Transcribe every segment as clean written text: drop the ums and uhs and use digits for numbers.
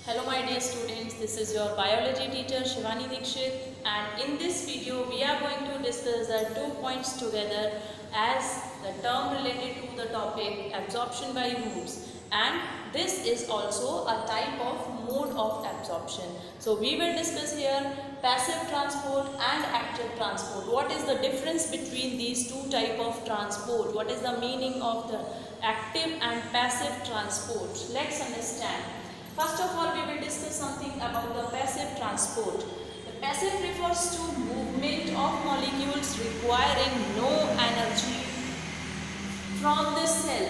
Hello my dear students, this is your biology teacher Shivani Dikshit, and in this video we are going to discuss the 2 points together as the term related to the topic absorption by roots, and this is also a type of mode of absorption. So we will discuss here passive transport and active transport. What is the difference between these two type of transport? What is the meaning of the active and passive transport? Let's understand. First of all, we will discuss something about the passive transport. The passive refers to movement of molecules requiring no energy from the cell.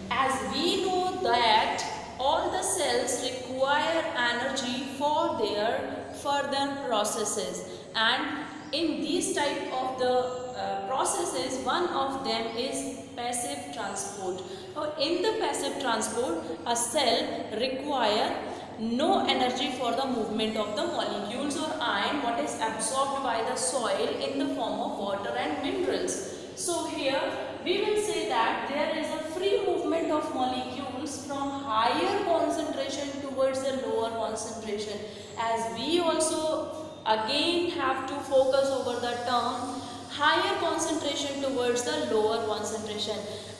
As we know that all the cells require energy for their further processes, and in these type of the processes, one of them is passive transport. Now, in the passive transport, a cell require no energy for the movement of the molecules or ion what is absorbed by the soil in the form of water and minerals. So here we will say that there is a free movement of molecules from higher concentration towards the lower concentration, as we also again have to focus over the term higher concentration towards the lower concentration.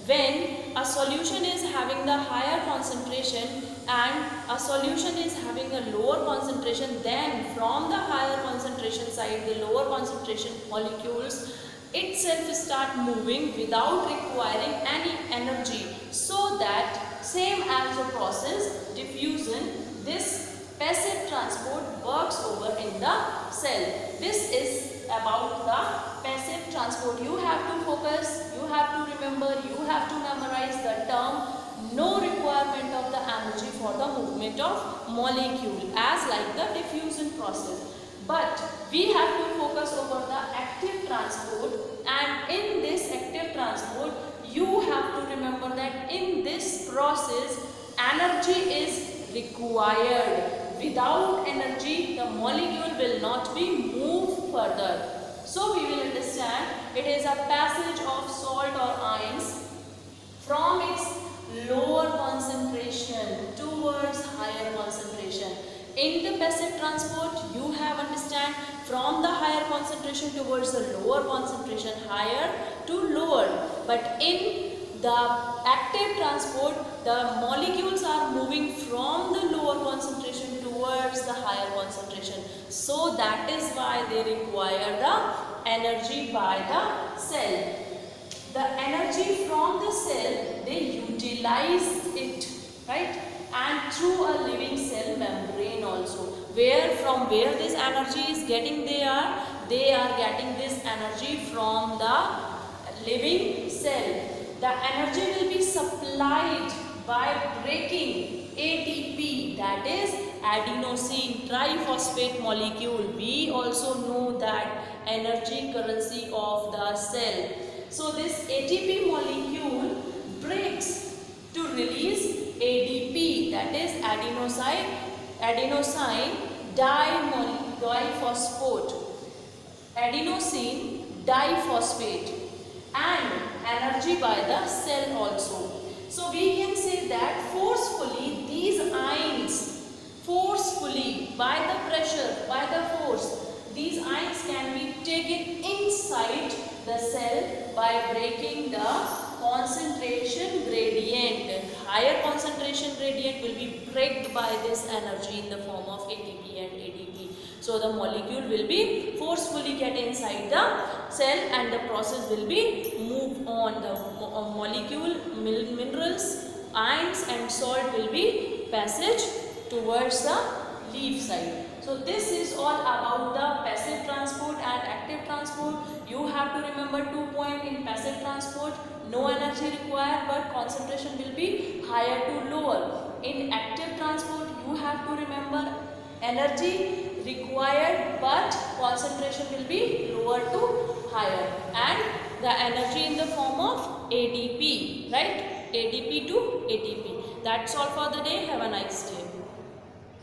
When a solution is having the higher concentration and a solution is having a lower concentration, then from the higher concentration side, the lower concentration molecules itself start moving without requiring any energy, so that same as the process diffusion, this passive transport works over in the cell. This is about the passive transport. You have to focus, you have to remember, you have to memorize the term no requirement of the energy for the movement of molecule as like the diffusion process. But we have to focus over the active transport, and in this active transport you have to remember that in this process energy is required. Without energy the molecule will not be moved further. So we will understand it is a passage of salt or ions from its lower concentration towards higher concentration. In the passive transport you have understand from the higher concentration towards the lower concentration, higher to lower. But in the active transport the molecules are moving from the lower concentration towards the higher concentration. So that is why they require the energy by the cell. The energy from the cell they utilize it, right? And through a living cell membrane also, from where this energy is getting, they are getting this energy from the living cell. The energy will be supplied by breaking ATP, that is adenosine triphosphate molecule. We also know that energy currency of the cell. So this ATP molecule breaks to release ADP, that is adenosine diphosphate, adenosine diphosphate, and energy by the cell also. So we can say that forcefully these ions, forcefully by the pressure, by the force, these ions can be taken inside the cell by breaking the concentration gradient. Higher concentration gradient will be breaked by this energy in the form of ATP and ADP. So the molecule will be forcefully get inside the cell and the process will be moved on. The molecule, minerals, ions and salt will be passage towards the leaf side. So this is all about the passive transport and active transport. You have to remember 2 points in passive transport. No energy required, but concentration will be higher to lower. In active transport you have to remember energy required but concentration will be lower to higher, and the energy in the form of ADP, right? ADP to ATP. That's all for the day. Have a nice day.